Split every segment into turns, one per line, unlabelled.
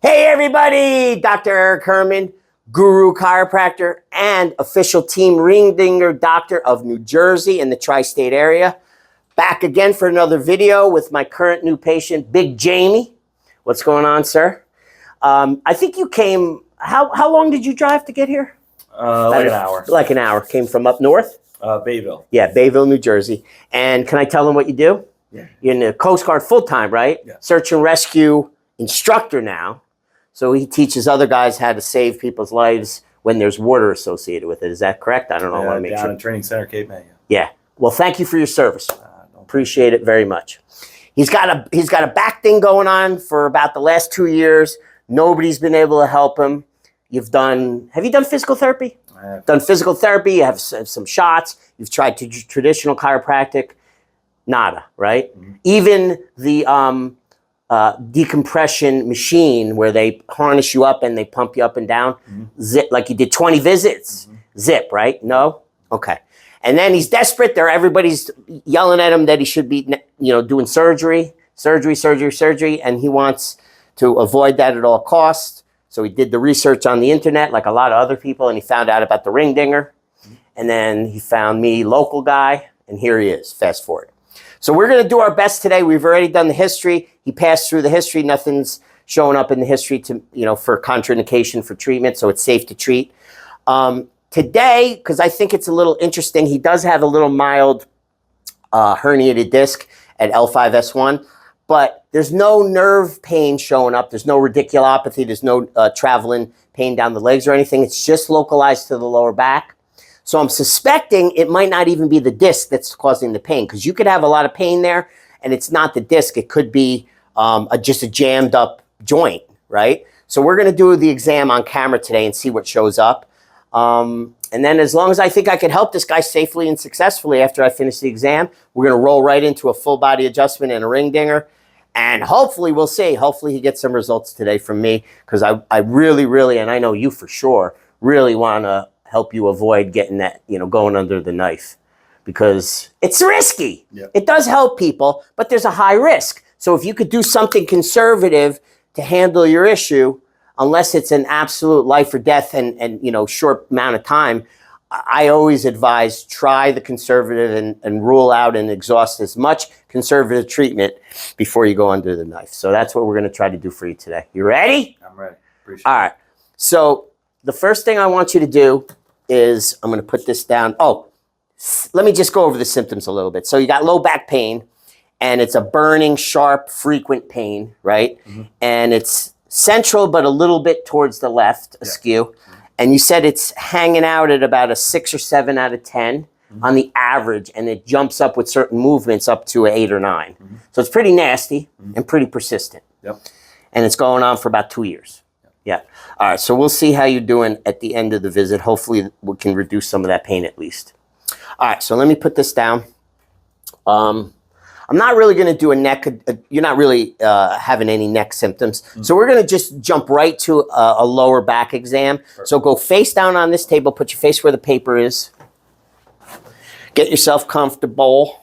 Hey everybody, Dr. Eric Herman, Guru Chiropractor and official Team Ringdinger Doctor of New Jersey and the tri-state area. Back again for another video with my current new patient, Big Jamie. What's going on, sir? I think you came, how long did you drive to get here?
Like an hour.
Like an hour. Came from up north?
Bayville.
Yeah, Bayville, New Jersey. And can I tell them what you do?
Yeah.
You're in the Coast Guard full-time, right?
Yeah.
Search and rescue instructor now. So he teaches other guys how to save people's lives when there's water associated with it. Is that correct? I don't know. I want to make
down
sure.
in Training Center, Cape May.
Yeah. Well, thank you for your service. Appreciate it very much. He's got a back thing going on for about the last 2 years. Nobody's been able to help him. Have you done physical therapy?
I have.
Done physical therapy. You have some shots. You've tried traditional chiropractic. Nada, right? Mm-hmm. Even the decompression machine where they harness you up and they pump you up and down, zip, like you did 20 visits, zip, right? No? Okay. And then he's desperate. Everybody's yelling at him that he should be, doing surgery, and he wants to avoid that at all costs. So he did the research on the internet like a lot of other people, and he found out about the Ringdinger. And then he found me, local guy, and here he is, fast forward. So we're going to do our best today. We've already done the history. He passed through the history. Nothing's showing up in the history for contraindication for treatment, so it's safe to treat. Today, because I think it's a little interesting, he does have a little mild herniated disc at L5-S1, but there's no nerve pain showing up. There's no radiculopathy. There's no traveling pain down the legs or anything. It's just localized to the lower back. So I'm suspecting it might not even be the disc that's causing the pain, because you could have a lot of pain there and it's not the disc. It could be just a jammed up joint, right? So we're going to do the exam on camera today and see what shows up. And then as long as I think I can help this guy safely and successfully after I finish the exam, we're going to roll right into a full body adjustment and a Ringdinger. And hopefully, we'll see. Hopefully he gets some results today from me, because I really, and I know you for sure, really want to help you avoid getting that, going under the knife, because it's risky. Yep. It does help people, but there's a high risk. So if you could do something conservative to handle your issue, unless it's an absolute life or death and short amount of time, I always advise try the conservative and rule out and exhaust as much conservative treatment before you go under the knife. So that's what we're going to try to do for you today. You ready?
I'm ready. Appreciate it.
All right. So the first thing I want you to do is, I'm going to put this down. Oh, let me just go over the symptoms a little bit. So you got low back pain, and it's a burning, sharp, frequent pain, right? Mm-hmm. And it's central, but a little bit towards the left, askew. Mm-hmm. And you said it's hanging out at about a 6 or 7 out of 10 on the average, and it jumps up with certain movements up to an 8 or 9. Mm-hmm. So it's pretty nasty and pretty persistent. Yep. And it's going on for about 2 years. Yeah. All right. So we'll see how you're doing at the end of the visit. Hopefully we can reduce some of that pain at least. All right. So let me put this down. I'm not really going to do a neck. You're not really having any neck symptoms. Mm-hmm. So we're going to just jump right to a lower back exam. Perfect. So go face down on this table. Put your face where the paper is. Get yourself comfortable.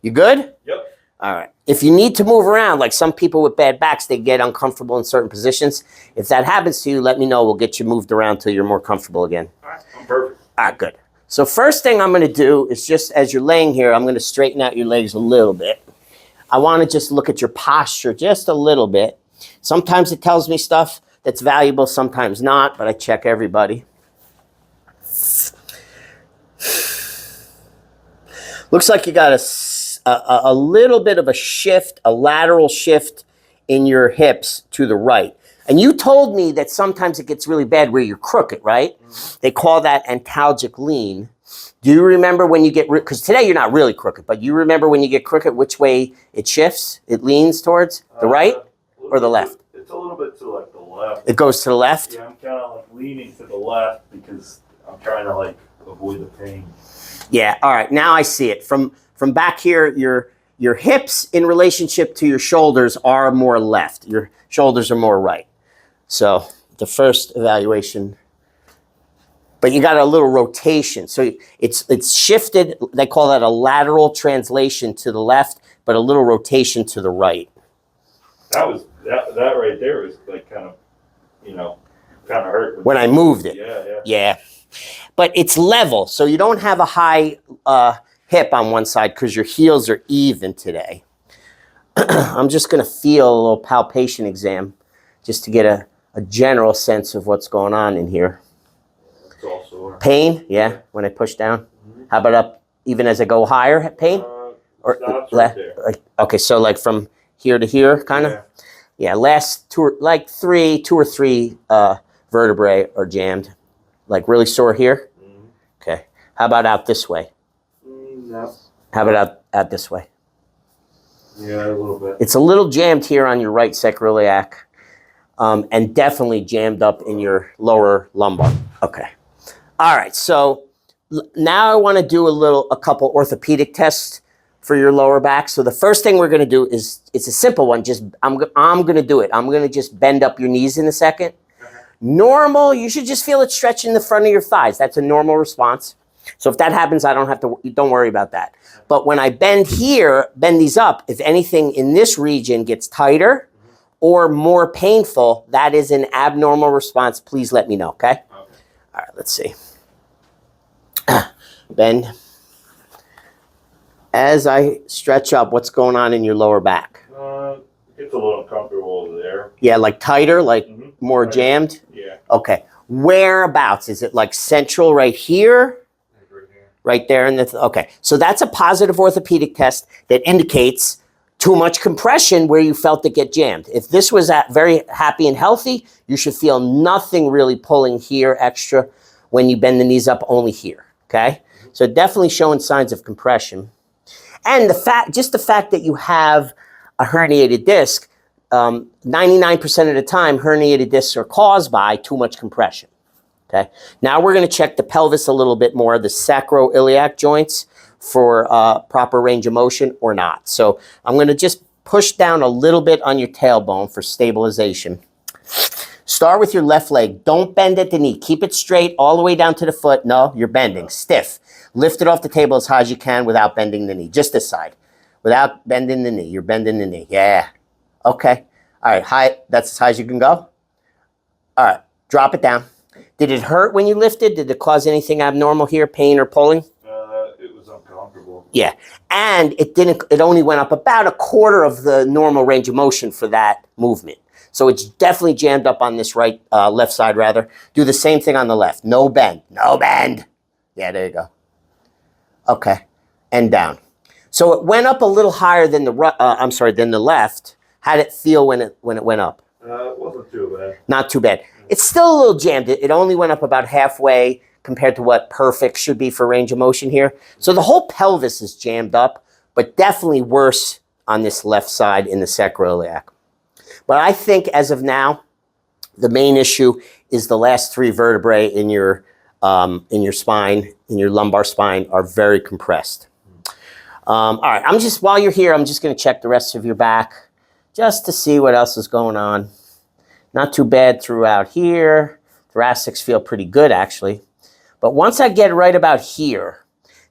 You good? Yep. All right. If you need to move around, like some people with bad backs, they get uncomfortable in certain positions. If that happens to you, let me know. We'll get you moved around till you're more comfortable again.
All right. I'm perfect.
All right, good. So first thing I'm going to do is, just as you're laying here, I'm going to straighten out your legs a little bit. I want to just look at your posture just a little bit. Sometimes it tells me stuff that's valuable, sometimes not, but I check everybody. Looks like you got a little bit of a shift, a lateral shift in your hips to the right. And you told me that sometimes it gets really bad where you're crooked, right? Mm-hmm. They call that antalgic lean. Do you remember when you get, because today you're not really crooked, but you remember when you get crooked, which way it shifts? It leans towards the right or the left?
It's a little bit to like the left.
It goes to the left?
Yeah, I'm kind of like leaning to the left because I'm trying to like avoid the pain.
Yeah, all right, now I see it. From back here, your hips in relationship to your shoulders are more left. Your shoulders are more right. So the first evaluation, but you got a little rotation. So it's shifted. They call that a lateral translation to the left, but a little rotation to the right.
That was That right there was like kind of hurt.
When I moved it.
Yeah.
Yeah. But it's level, so you don't have a high hip on one side because your heels are even today. I'm just going to feel a little palpation exam just to get a general sense of what's going on in here.
It's all sore.
Pain? Yeah, when I push down.
Mm-hmm.
How about up even as I go higher, pain? Or
Stops right there.
okay, so like from here to here, kind of?
Yeah.
Yeah, last two or three vertebrae are jammed. Like really sore here?
Mm-hmm.
Okay. How about out this way?
No.
How about out this way?
Yeah, a little bit.
It's a little jammed here on your right sacroiliac, and definitely jammed up in your lower lumbar. Okay. All right. So now I want to do a couple orthopedic tests for your lower back. So the first thing we're going to do is, it's a simple one. Just I'm going to do it. I'm going to just bend up your knees in a second. Normal. You should just feel it stretch in the front of your thighs. That's a normal response. So if that happens, don't worry about that. But when I bend these up, if anything in this region gets tighter or more painful, that is an abnormal response. Please let me know, okay? All right, let's see. Bend. As I stretch up, what's going on in your lower back?
It's a little uncomfortable over there.
Yeah, like tighter, like more
Tighter.
jammed?
Yeah.
Okay. Whereabouts? Is it like central right here? Right there in the, okay. So that's a positive orthopedic test that indicates too much compression where you felt it get jammed. If this was very happy and healthy, you should feel nothing really pulling here extra when you bend the knees up, only here, okay? So definitely showing signs of compression. And just the fact that you have a herniated disc, 99% of the time, herniated discs are caused by too much compression. Okay. Now we're going to check the pelvis a little bit more, the sacroiliac joints, for proper range of motion or not. So I'm going to just push down a little bit on your tailbone for stabilization. Start with your left leg. Don't bend at the knee. Keep it straight all the way down to the foot. No, you're bending. Stiff. Lift it off the table as high as you can without bending the knee. Just this side. Without bending the knee. You're bending the knee. Yeah. Okay. All right. High. That's as high as you can go. All right. Drop it down. Did it hurt when you lifted? Did it cause anything abnormal here, pain or pulling?
It was uncomfortable.
Yeah, and it only went up about a quarter of the normal range of motion for that movement. So it's definitely jammed up on this left side rather. Do the same thing on the left. No bend, no bend. Yeah, there you go. Okay, and down. So it went up a little higher than than the left. How did it feel when it went up?
It wasn't too bad.
Not too bad. It's still a little jammed. It only went up about halfway compared to what perfect should be for range of motion here. So the whole pelvis is jammed up, but definitely worse on this left side in the sacroiliac. But I think as of now, the main issue is the last three vertebrae in your spine, in your lumbar spine, are very compressed. All right, while you're here, I'm just going to check the rest of your back just to see what else is going on. Not too bad throughout here. Thoracics feel pretty good, actually. But once I get right about here,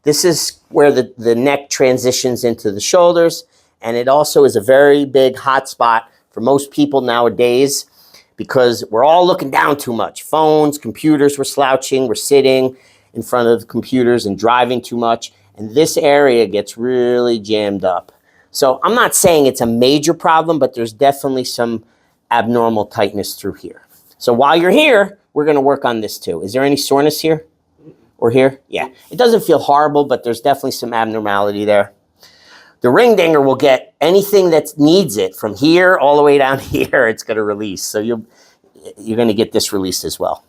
this is where the neck transitions into the shoulders, and it also is a very big hot spot for most people nowadays because we're all looking down too much. Phones, computers, we're slouching, we're sitting in front of the computers and driving too much, and this area gets really jammed up. So I'm not saying it's a major problem, but there's definitely some abnormal tightness through here. So while you're here, we're going to work on this too. Is there any soreness here or here? Yeah. It doesn't feel horrible, but there's definitely some abnormality there. The ring dinger will get anything that needs it from here all the way down here. It's going to release. So you're going to get this released as well.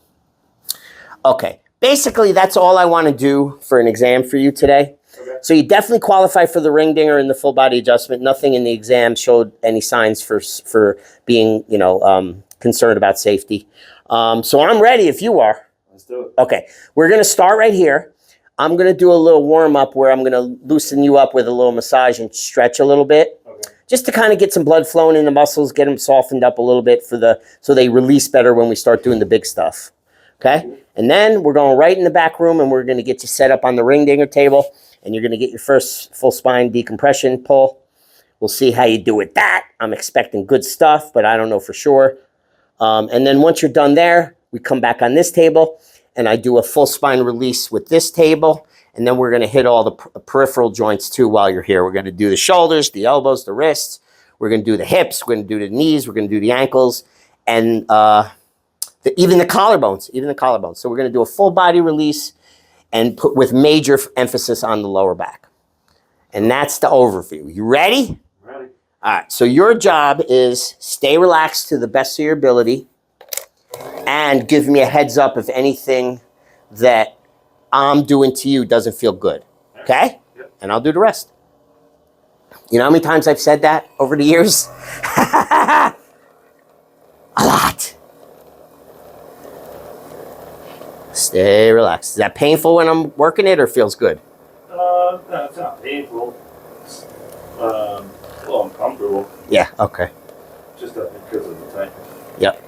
Okay. Basically, that's all I want to do for an exam for you today. Okay. So you definitely qualify for the ring dinger and the full body adjustment. Nothing in the exam showed any signs for being, concerned about safety. So I'm ready if you are.
Let's do it.
Okay. We're going to start right here. I'm going to do a little warm up where I'm going to loosen you up with a little massage and stretch a little bit. Okay. Just to kind of get some blood flowing in the muscles, get them softened up a little bit so they release better when we start doing the big stuff. Okay? And then we're going right in the back room and we're going to get you set up on the ring dinger table and you're going to get your first full spine decompression pull We'll see how you do with that. I'm expecting good stuff, but I don't know for sure. And then once you're done there, we come back on this table and I do a full spine release with this table. And then we're going to hit all the peripheral joints too while you're here. We're going to do the shoulders, the elbows, the wrists. We're going to do the hips. We're going to do the knees. We're going to do the ankles. And even the collarbones. So we're going to do a full body release and put with major emphasis on the lower back. And that's the overview. You ready?
Ready.
All right. So your job is stay relaxed to the best of your ability and give me a heads up if anything that I'm doing to you doesn't feel good. Okay?
Yep.
And I'll do the rest. You know how many times I've said that over the years? A lot. Stay relaxed. Is that painful when I'm working it or feels good?
No, it's not painful. It's, a little uncomfortable.
Yeah, okay.
Just because of the time.
Yep.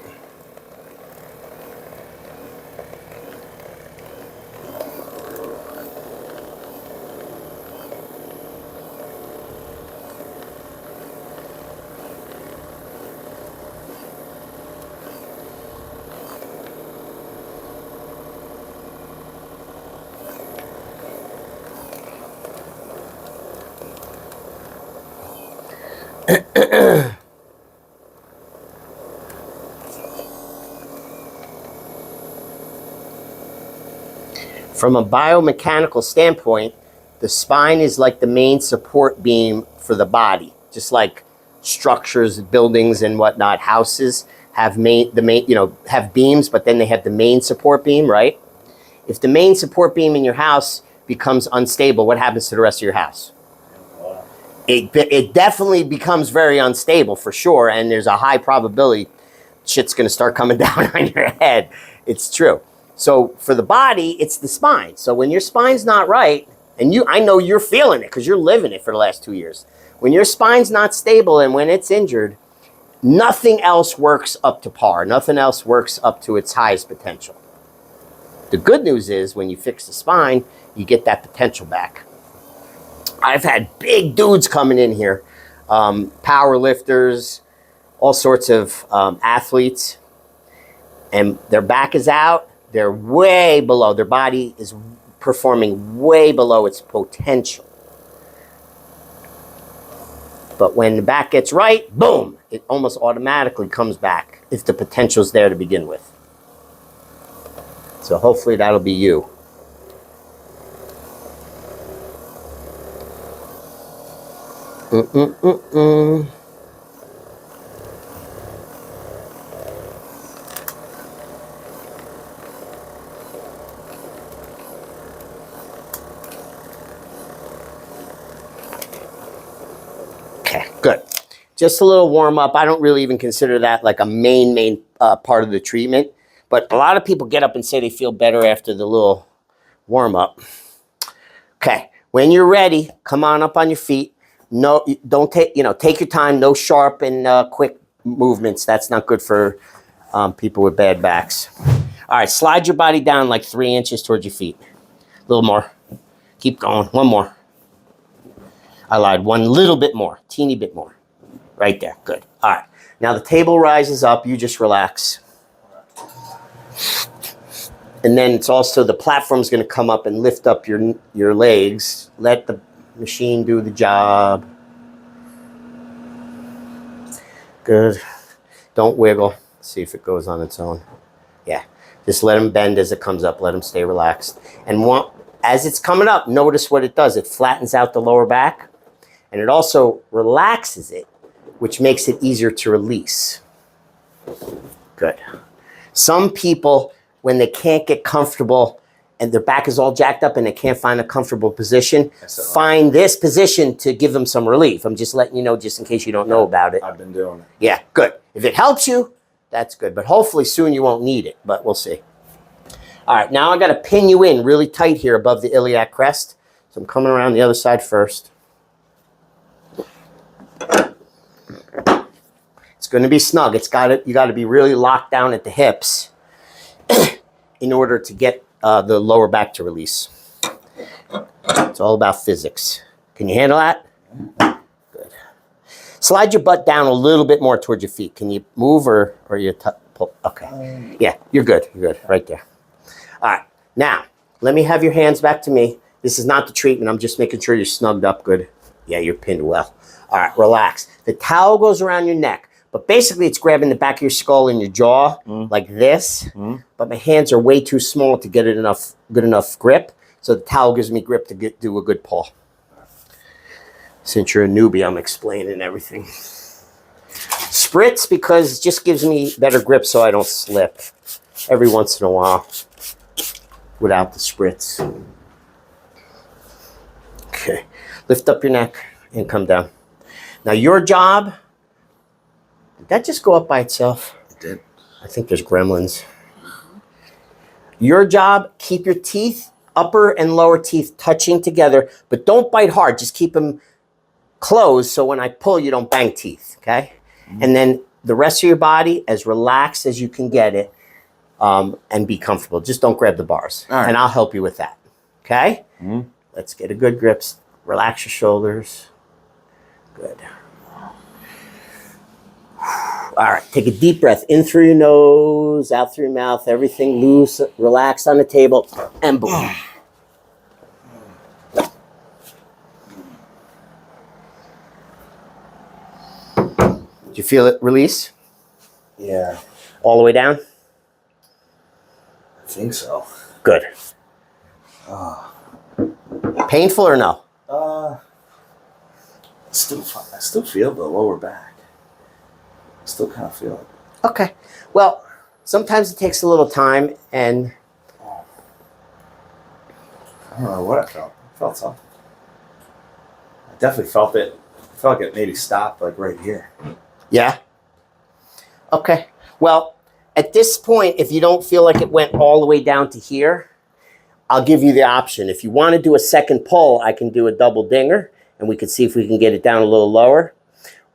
From a biomechanical standpoint, the spine is like the main support beam for the body. Just like structures, buildings, and whatnot, houses have have beams, but then they have the main support beam, right? If the main support beam in your house becomes unstable, what happens to the rest of your house? It definitely becomes very unstable for sure, and there's a high probability shit's going to start coming down on your head. It's true. So for the body, it's the spine. So when your spine's not right, and I know you're feeling it because you're living it for the last 2 years. When your spine's not stable and when it's injured, nothing else works up to par. Nothing else works up to its highest potential. The good news is when you fix the spine, you get that potential back. I've had big dudes coming in here, power lifters, all sorts of athletes, and their back is out. They're way below. Their body is performing way below its potential. But when the back gets right, boom, it almost automatically comes back if the potential's there to begin with. So hopefully that'll be you. Okay, good. Just a little warm up. I don't really even consider that like a main part of the treatment. But a lot of people get up and say they feel better after the little warm up. Okay, when you're ready, come on up on your feet. No, don't take your time. No sharp and quick movements. That's not good for people with bad backs. All right, slide your body down like 3 inches towards your feet. A little more. Keep going. One more. I lied. One little bit more. Teeny bit more. Right there. Good. All right. Now the table rises up. You just relax. And then it's also the platform's going to come up and lift up your legs. Let the machine do the job. Good. Don't wiggle. See if it goes on its own. Yeah. Just let them bend as it comes up. Let them stay relaxed. And as it's coming up, notice what it does. It flattens out the lower back. And it also relaxes it, which makes it easier to release. Good. Some people, when they can't get comfortable and their back is all jacked up and they can't find a comfortable position, find this position to give them some relief. I'm just letting you know just in case you don't know about it.
I've been doing it.
Yeah, good. If it helps you, that's good. But hopefully soon you won't need it, but we'll see. All right, now I got to pin you in really tight here above the iliac crest. So I'm coming around the other side first. It's going to be snug. You got to be really locked down at the hips in order to get the lower back to release. It's all about physics. Can you handle that? Good. Slide your butt down a little bit more towards your feet. Can you move or you pull? Okay. Yeah, you're good. You're good. Right there. All right. Now, let me have your hands back to me. This is not the treatment. I'm just making sure you're snugged up good. Yeah, you're pinned well. All right, relax. The towel goes around your neck, but basically it's grabbing the back of your skull and your jaw like this. But my hands are way too small to get it good enough grip. So the towel gives me grip to do a good pull. Since you're a newbie, I'm explaining everything. Spritz because it just gives me better grip so I don't slip every once in a while without the spritz. Okay, lift up your neck and come down. Now your job, did that just go up by itself?
It did.
I think there's gremlins. Your job, keep your teeth, upper and lower teeth touching together, but don't bite hard. Just keep them closed so when I pull, you don't bang teeth, okay? And then the rest of your body, as relaxed as you can get it, and be comfortable. Just don't grab the bars.
All right.
And I'll help you with that, okay? Let's get a good grip. Relax your shoulders. Good. All right, take a deep breath in through your nose, out through your mouth, everything loose, relaxed on the table, and boom. Did you feel it release?
Yeah,
All the way down?
I think so.
Good. Painful or no?
I still feel the lower back. I still kind of feel it.
Okay. Well, sometimes it takes a little time and
I don't know what I felt. I felt something. I definitely felt it. I felt like it maybe stopped like right here.
yeah. Okay. Well, at this point, if you don't feel like it went all the way down to here, I'll give you the option. If you want to do a second pull, I can do a double dinger and we can see if we can get it down a little lower.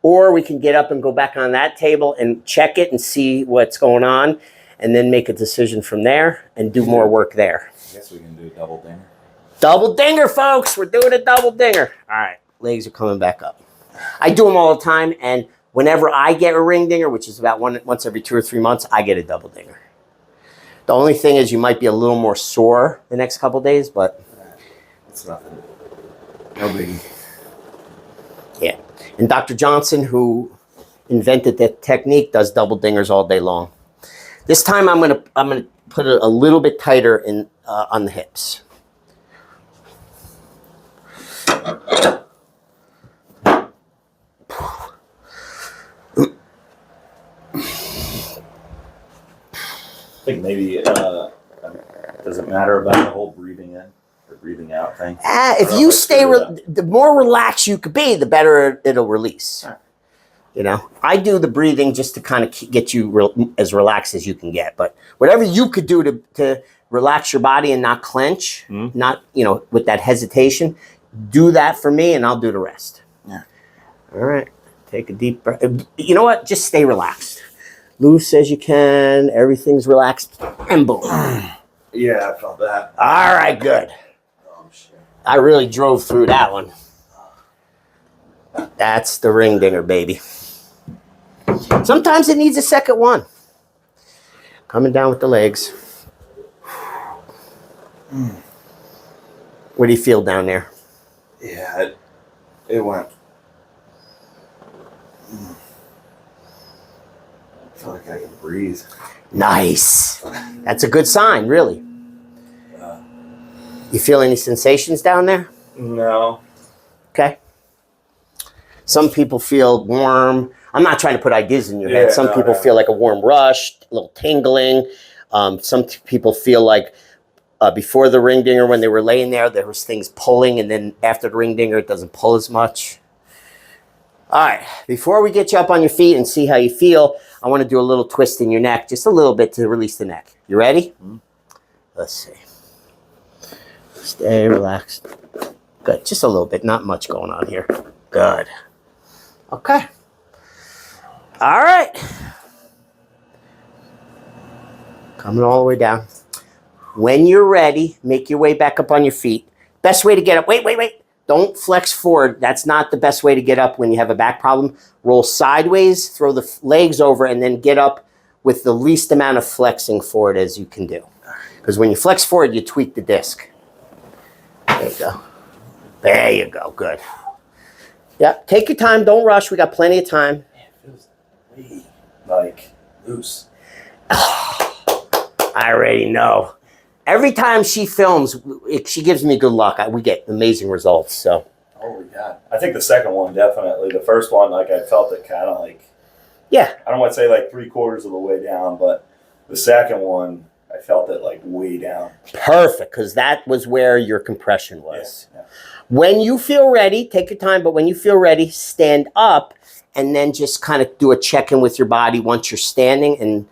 Or we can get up and go back on that table and check it and see what's going on and then make a decision from there and do more work there.
I guess we can do a double dinger.
Double dinger, folks. We're doing a double dinger. All right. Legs are coming back up. I do them all the time. And whenever I get a ring dinger, which is about once every 2 or 3 months, I get a double dinger. The only thing is you might be a little more sore the next couple of days, but
It's nothing. No biggie.
yeah. And Dr. Johnson, who invented that technique, does double dingers all day long. This time I'm gonna put it a little bit tighter in on the hips.
I think maybe does it matter about the whole breathing in or breathing out thing?
If you stay, the more relaxed you could be, the better it'll release.
Right.
You know, I do the breathing just to kind of get you as relaxed as you can get. But whatever you could do to relax your body and not clench, not, with that hesitation, do that for me and I'll do the rest.
Yeah.
All right. Take a deep breath. You know what? Just stay relaxed. Loose as you can. Everything's relaxed. And boom.
Yeah, I felt that.
All right, good.
Oh shit.
I really drove through that one. That's the ring dinger, baby. Sometimes it needs a second one. Coming down with the legs. What do you feel down there?
Yeah, it went. I feel like I can breathe.
Nice. That's a good sign, really. You feel any sensations down there?
No.
Okay. Some people feel warm. I'm not trying to put ideas in your head. Some people feel like a warm rush, a little tingling. Some people feel like before the ring dinger, when they were laying there was things pulling, and then after the ring dinger, it doesn't pull as much. All right, before we get you up on your feet and see how you feel, I want to do a little twist in your neck, just a little bit to release the neck. You ready? Let's see. Stay relaxed. Good, just a little bit, not much going on here. Good. Okay. All right. Coming all the way down. When you're ready, make your way back up on your feet. Best way to get up. Wait. don't flex forward. That's not the best way to get up when you have a back problem. Roll sideways, throw the legs over, and then get up with the least amount of flexing forward as you can do. Because when you flex forward, you tweak the disc. There you go. There you go. Good. Yeah, take your time. Don't rush. We got plenty of time.
Man, it feels way, like, loose.
I already know. Every time she films, she gives me good luck. We get amazing results. So.
Holy God. I think the second one, definitely. The first one, like, I felt it kind of like,
Yeah.
I don't want to say like 3/4 of the way down, but the second one, I felt it like way down.
Perfect, because that was where your compression was.
Yeah.
When you feel ready, take your time, but when you feel ready, stand up and then just kind of do a check-in with your body once you're standing and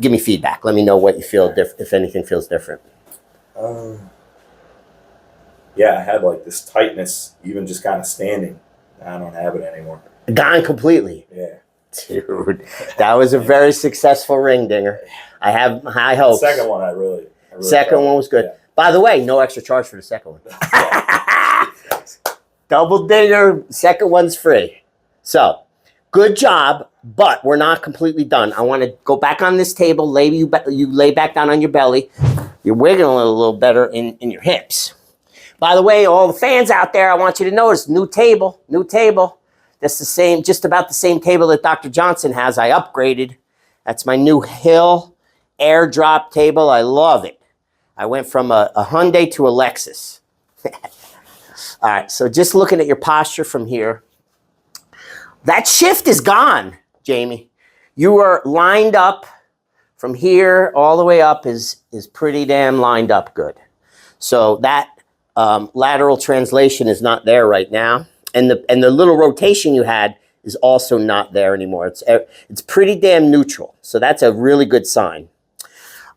give me feedback. Let me know what you feel, if anything feels different.
Yeah, I had like this tightness, even just kind of standing. I don't have it anymore.
Gone completely.
Yeah.
Dude, that was a very successful ring dinger. I have high
The
hopes.
second one, I really
Second
felt
one
it.
was good.
Yeah.
By the way, no extra charge for the second one. Double dinger, second one's free. So, good job, but we're not completely done. I want to go back on this table, you lay back down on your belly. You're wiggling a little better in your hips. By the way, all the fans out there, I want you to notice, new table. That's the same, just about the same table that Dr. Johnson has. I upgraded. That's my new Hill airdrop table. I love it. I went from a Hyundai to a Lexus. All right, so just looking at your posture from here, that shift is gone, Jamie. You are lined up from here all the way up is pretty damn lined up good. So that lateral translation is not there right now. And the little rotation you had is also not there anymore. It's pretty damn neutral. So that's a really good sign.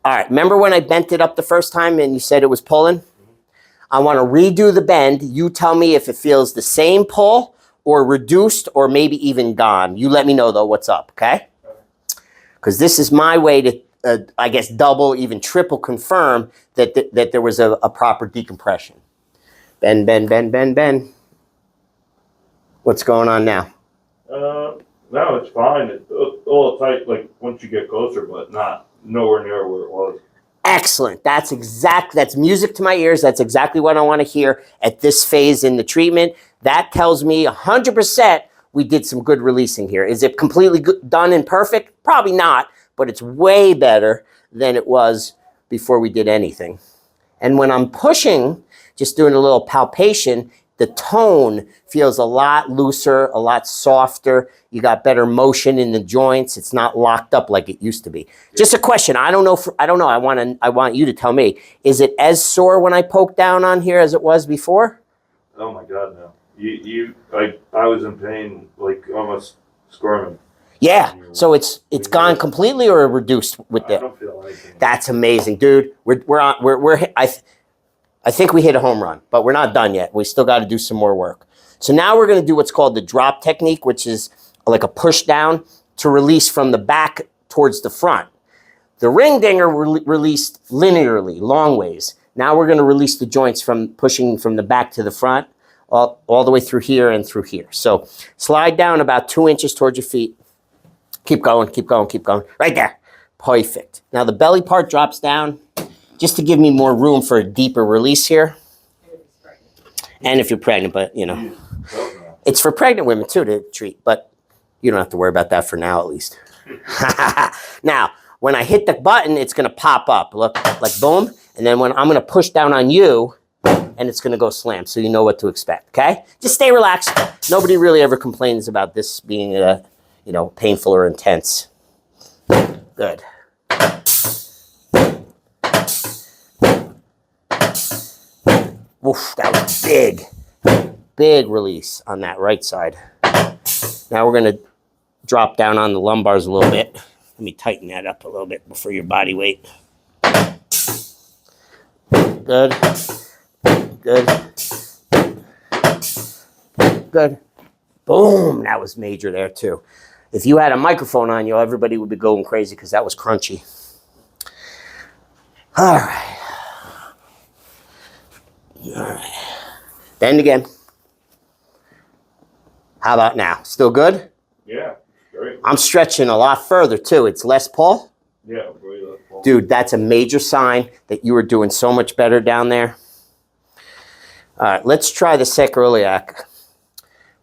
All right, remember when I bent it up the first time and you said it was pulling? I want to redo the bend. You tell me if it feels the same pull or reduced or maybe even gone. You let me know, though, what's up, okay? Because this is my way to, I guess, double, even triple confirm that there was a proper decompression. Bend, bend, bend, bend, bend. What's going on now?
No, it's fine. It's a little tight, like once you get closer, but nowhere near where it was.
Excellent. That's music to my ears. That's exactly what I want to hear at this phase in the treatment. That tells me 100% we did some good releasing here. Is it completely done and perfect? Probably not, but it's way better than it was before we did anything. And when I'm pushing, just doing a little palpation, the tone feels a lot looser, a lot softer. You got better motion in the joints. It's not locked up like it used to be. Just a question. I don't know. I want you to tell me. Is it as sore when I poke down on here as it was before?
Oh my God, no. I was in pain, like almost squirming.
Yeah. So it's gone completely or reduced with
I
the.
don't feel anything.
That's amazing, dude. I think we hit a home run, but we're not done yet. We still got to do some more work. So now we're going to do what's called the drop technique, which is like a push down to release from the back towards the front. The ring dinger released linearly, long ways. Now we're going to release the joints from pushing from the back to the front, all the way through here and through here. So slide down about 2 inches towards your feet. Keep going, keep going, keep going. Right there. Perfect. Now the belly part drops down just to give me more room for a deeper release here. And if you're pregnant, but you know, it's for pregnant women too to treat, but you don't have to worry about that for now at least. Now, when I hit the button, it's gonna pop up, look, like boom. And then when I'm gonna push down on you, and it's gonna go slam, so you know what to expect, okay? Just stay relaxed. Nobody really ever complains about this being, painful or intense. Good. Oof, that was big release on that right side. Now we're gonna drop down on the lumbars a little bit. Let me tighten that up a little bit for your body weight. Good. Boom, that was major there too. If you had a microphone on you, everybody would be going crazy because that was crunchy. All right. Bend again. How about now? Still good?
Yeah, great.
I'm stretching a lot further too. It's less pull.
Yeah, way less ball.
Dude, that's a major sign that you were doing so much better down there. All right, let's try the sacroiliac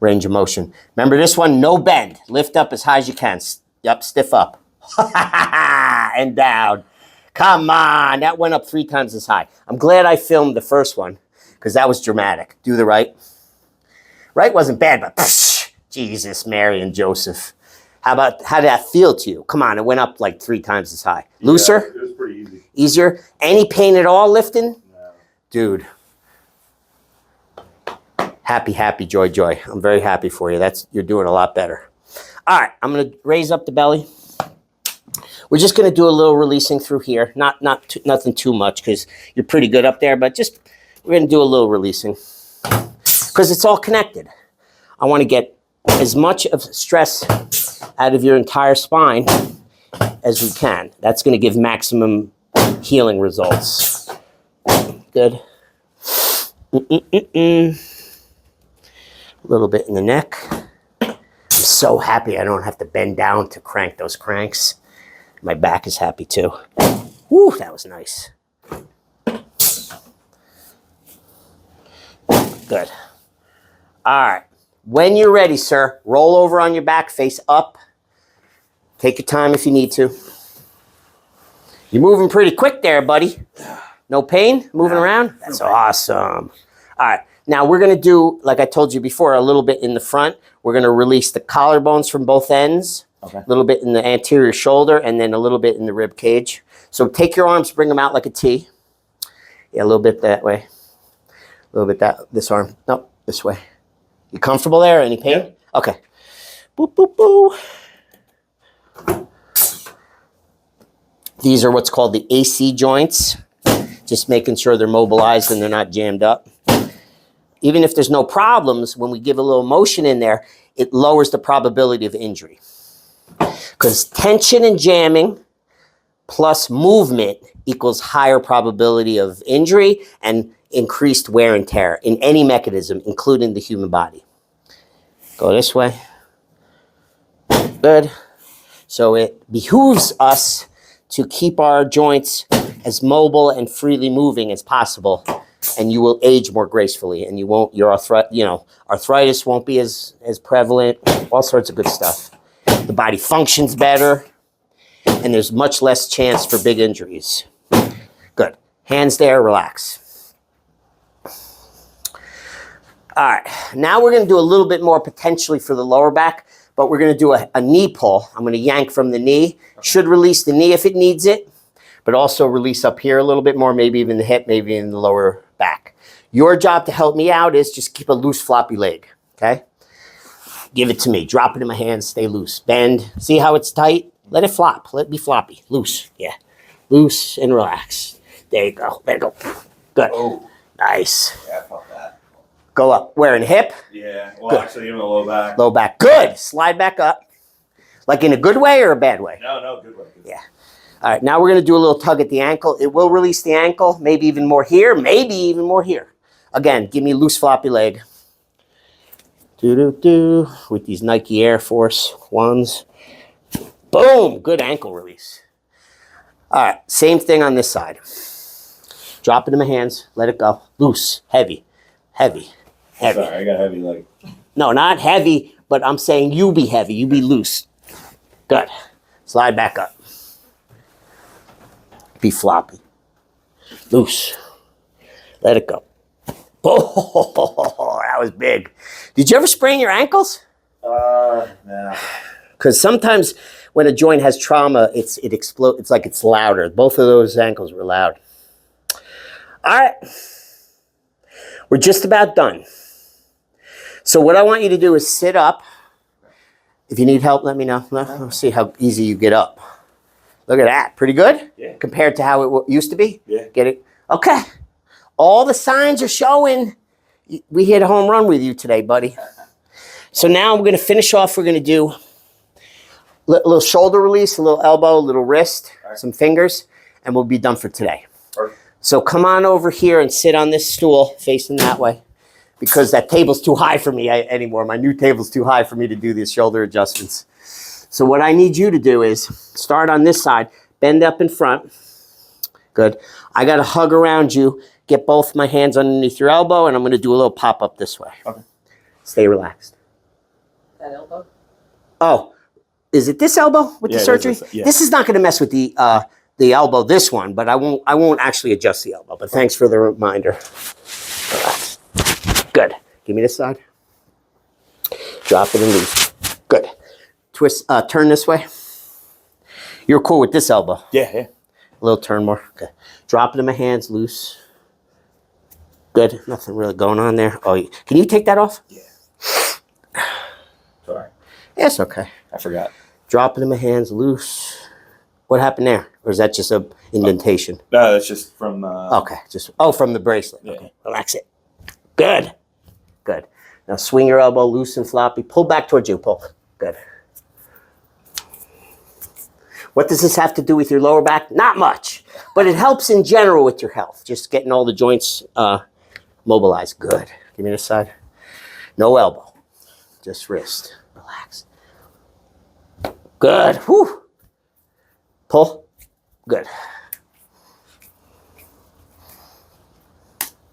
range of motion. Remember this one, no bend. Lift up as high as you can. Yep, stiff up. And down. Come on, that went up 3 times as high. I'm glad I filmed the first one because that was dramatic. Do the right. Right wasn't bad, but psh, Jesus, Mary, and Joseph. How did that feel to you? Come on, it went up like 3 times as high. Looser?
Yeah, it was pretty easy.
Easier? Any pain at all lifting?
No.
Dude. Happy, joy. I'm very happy for you. You're doing a lot better. All right, I'm gonna raise up the belly. We're just gonna do a little releasing through here. Nothing too much because you're pretty good up there, but we're gonna do a little releasing because it's all connected. I want to get as much of stress out of your entire spine as we can. That's gonna give maximum healing results. Good. A little bit in the neck. I'm so happy I don't have to bend down to crank those cranks. My back is happy too. Woo, that was nice. Good. All right. When you're ready, sir, roll over on your back, face up. Take your time if you need to. You're moving pretty quick there, buddy. No pain moving around? That's awesome. All right. Now we're going to do, like I told you before, a little bit in the front. We're going to release the collarbones from both ends.
Okay.
A little bit in the anterior shoulder and then a little bit in the rib cage. So take your arms, bring them out like a T. Yeah, a little bit that way. A little bit this arm. Nope, this way. You comfortable there? Any pain?
Yeah.
Okay. Boop, boop, boo. These are what's called the AC joints. Just making sure they're mobilized and they're not jammed up. Even if there's no problems, when we give a little motion in there, it lowers the probability of injury. Because tension and jamming plus movement equals higher probability of injury and increased wear and tear in any mechanism, including the human body. Go this way. Good. So it behooves us to keep our joints as mobile and freely moving as possible, and you will age more gracefully, and your arthritis won't be as prevalent, all sorts of good stuff. The body functions better, and there's much less chance for big injuries. Good. Hands there, relax. All right, now we're gonna do a little bit more potentially for the lower back, but we're gonna do a knee pull. I'm gonna yank from the knee. Should release the knee if it needs it, but also release up here a little bit more, maybe even the hip, maybe in the lower back. Your job to help me out is just keep a loose, floppy leg, okay? Give it to me. Drop it in my hands. Stay loose. Bend. See how it's tight? Let it flop. Let it be floppy. Loose. Yeah. Loose and relax. There you go. There you go. Good.
Oh.
Nice.
Yeah, I felt that.
Go up. Where, in the hip?
Yeah. Well,
Good.
actually, even the low back.
Low back. Good. Slide back up. Like in a good way or a bad way?
No, good way.
Yeah. All right. Now we're going to do a little tug at the ankle. It will release the ankle. Maybe even more here. Maybe even more here. Again, give me a loose, floppy leg. Do-do-do. With these Nike Air Force ones. Boom. Good ankle release. All right. Same thing on this side. Drop it in my hands. Let it go. Loose. Heavy. Heavy. Heavy.
Sorry, I got heavy leg.
No, not heavy, but I'm saying you be heavy. You be loose. Good. Slide back up. Be floppy. Loose. Let it go. Oh, that was big. Did you ever sprain your ankles?
Nah.
Because sometimes when a joint has trauma, it explodes. It's like it's louder. Both of those ankles were loud. All right. We're just about done. So what I want you to do is sit up. If you need help, let me know. Let's see how easy you get up. Look at that. Pretty good?
Yeah.
Compared to how it used to be?
Yeah.
Get it? Okay. All the signs are showing. We hit a home run with you today, buddy. So now we're going to finish off. We're going to do a little shoulder release, a little elbow, a little wrist,
right.
Some fingers, and we'll be done for today.
Perfect.
So come on over here and sit on this stool facing that way. because that table's too high for me anymore. My new table's too high for me to do these shoulder adjustments. So what I need you to do is start on this side, bend up in front. Good. I got to hug around you, get both my hands underneath your elbow, and I'm going to do a little pop up this way.
Okay.
Stay relaxed.
That elbow?
Oh, is it this elbow with
Yeah,
the
it is
surgery?
this- yeah.
This is not going to mess with the elbow, this one, but I won't actually adjust the elbow. But thanks for the reminder. Relax. Good. Give me this side. Drop it and loose. Good. Twist. Turn this way. You're cool with this elbow.
Yeah, yeah.
A little turn more. Okay. Drop it in my hands, loose. Good. Nothing really going on there. Oh, can you take that off?
Yeah. Sorry,
Yes. Okay.
I forgot.
Drop it in my hands, loose. What happened there? Or is that just a indentation?
No, that's just from.
Okay. From the bracelet.
Yeah.
Okay. Relax it. Good. Good. Now swing your elbow loose and floppy. Pull back towards you. Pull. Good. What does this have to do with your lower back? Not much, but it helps in general with your health. Just getting all the joints mobilized. Good. Give me this side. No elbow, just wrist. Relax. Good. Whew. Pull. Good.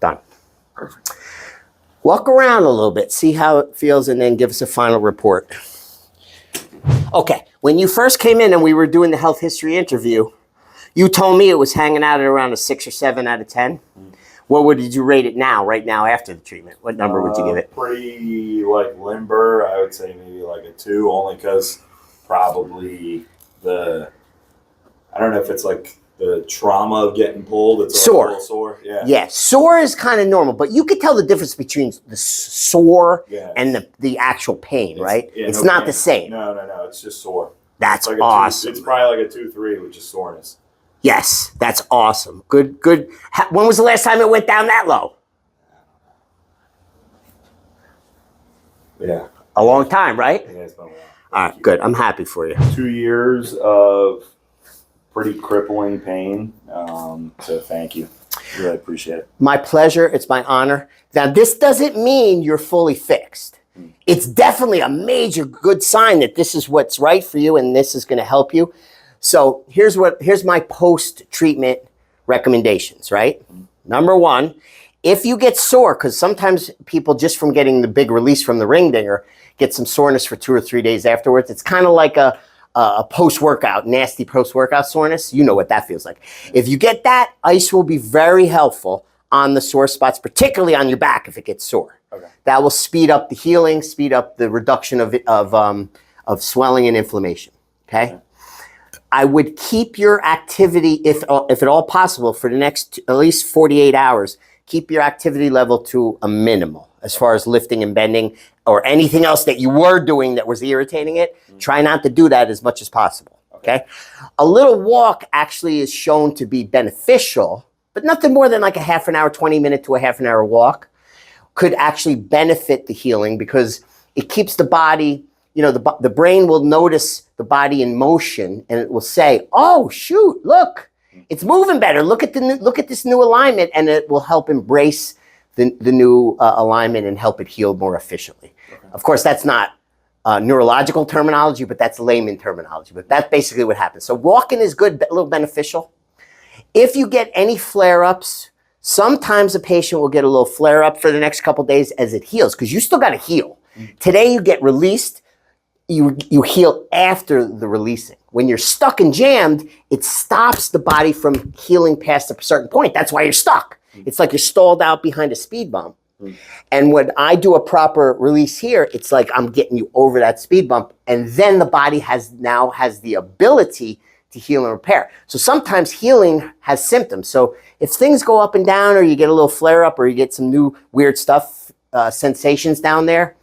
Done.
Perfect.
Walk around a little bit, see how it feels, and then give us a final report. Okay, when you first came in and we were doing the health history interview, you told me it was hanging out at around a 6 or 7 out of 10. What did you rate it now, right now after the treatment? What number would you give it?
Pretty like limber. I would say maybe like a 2, only because probably I don't know if it's like the trauma of getting pulled. It's
Sore.
a little sore. Yeah.
Yeah, sore is kind of normal, but you could tell the difference between the sore
Yeah.
and the actual pain, right?
Yeah,
It's
no
not
pain.
the same.
No. It's just sore.
That's
It's like
awesome.
It's probably like a 2-3 with just soreness.
Yes, that's awesome. Good. When was the last time it went down that low?
Yeah.
A long time, right?
Yeah, it's been a while.
All right, good. I'm happy for you.
2 years of pretty crippling pain. So thank you. Really appreciate it.
My pleasure. It's my honor. Now, this doesn't mean you're fully fixed. It's definitely a major good sign that this is what's right for you and this is going to help you. So here's my post-treatment recommendations, right? Number 1, if you get sore, because sometimes people just from getting the big release from the ring dinger get some soreness for 2 or 3 days afterwards. It's kind of like a post-workout, nasty post-workout soreness. You know what that feels like. If you get that, ice will be very helpful on the sore spots, particularly on your back if it gets sore.
Okay.
That will speed up the healing, speed up the reduction of swelling and inflammation. Okay? I would keep your activity, if at all possible, for the next at least 48 hours, keep your activity level to a minimal as far as lifting and bending or anything else that you were doing that was irritating it. Try not to do that as much as possible. Okay? A little walk actually is shown to be beneficial, but nothing more than like a half an hour, 20 minute to a half an hour walk could actually benefit the healing because it keeps the body, the brain will notice the body in motion and it will say, oh, shoot, look, it's moving better. Look at this new alignment, and it will help embrace the new alignment and help it heal more efficiently. Okay. Of course, that's not neurological terminology, but that's layman terminology. But that's basically what happens. So walking is good, a little beneficial. If you get any flare-ups, sometimes a patient will get a little flare-up for the next couple days as it heals, because you still got to heal. Today you get released, you heal after the releasing. When you're stuck and jammed, it stops the body from healing past a certain point. That's why you're stuck. It's like you're stalled out behind a speed bump. And when I do a proper release here, it's like I'm getting you over that speed bump, and then the body now has the ability to heal and repair. So sometimes healing has symptoms. So if things go up and down, or you get a little flare up, or you get some new weird stuff, sensations down there,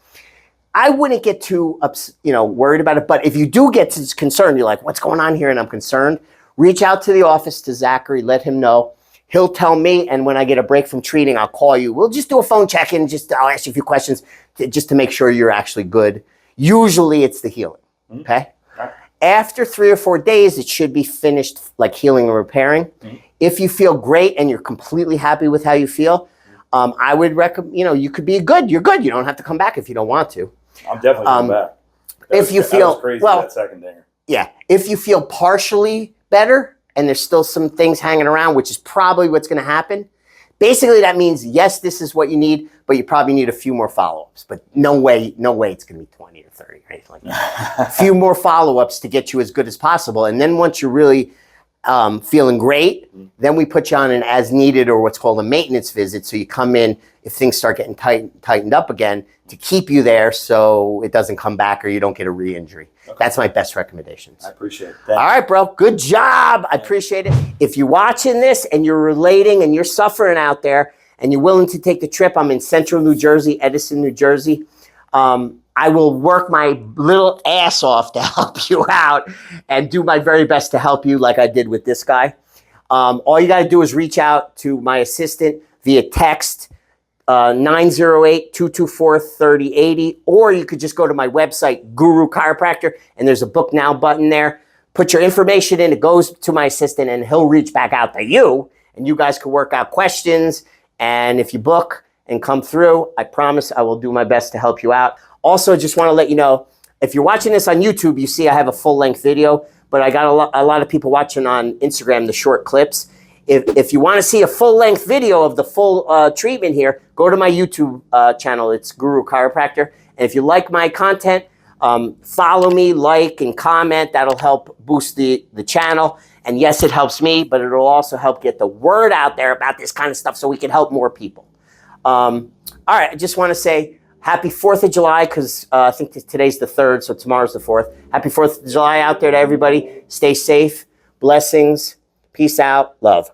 I wouldn't get too worried about it. But if you do get concerned, you're like, what's going on here? And I'm concerned, reach out to the office, to Zachary, let him know. He'll tell me, and when I get a break from treating, I'll call you. We'll just do a phone check-in. I'll ask you a few questions just to make sure you're actually good. Usually it's the healing, okay? After 3 or 4 days, it should be finished, like healing and repairing. If you feel great and you're completely happy with how you feel, I would recommend, you could be good. You're good. You don't have to come back if you don't want to.
I'm definitely going back.
If you
That
feel-
was crazy,
well-
that second dinger.
Yeah. If you feel partially better and there's still some things hanging around, which is probably what's going to happen, basically that means, yes, this is what you need, but you probably need a few more follow-ups. But no way it's going to be 20 or 30 or anything like that. A few more follow-ups to get you as good as possible. And then once you're really feeling great, then we put you on an as needed or what's called a maintenance visit. So you come in if things start getting tightened up again to keep you there so it doesn't come back or you don't get a re-injury.
Okay.
That's my best recommendations.
I appreciate it.
All right, bro. Good job. I appreciate it. If you're watching this and you're relating and you're suffering out there and you're willing to take the trip, I'm in Central New Jersey, Edison, New Jersey. I will work my little ass off to help you out and do my very best to help you like I did with this guy. All you got to do is reach out to my assistant via text, 908-224-3080, or you could just go to my website, Guru Chiropractor, and there's a book now button there. Put your information in, it goes to my assistant, and he'll reach back out to you, and you guys can work out questions. And if you book and come through, I promise I will do my best to help you out. Also, just want to let you know, if you're watching this on YouTube, you see I have a full-length video, but I got a lot of people watching on Instagram the short clips. If you want to see a full-length video of the full treatment here, go to my YouTube channel. It's Guru Chiropractor. And if you like my content, follow me, like, and comment. That'll help boost the channel. And yes, it helps me, but it'll also help get the word out there about this kind of stuff so we can help more people. All right, I just want to say happy 4th of July because I think today's the 3rd, so tomorrow's the 4th. Happy 4th of July out there to everybody. Stay safe. Blessings. Peace out. Love.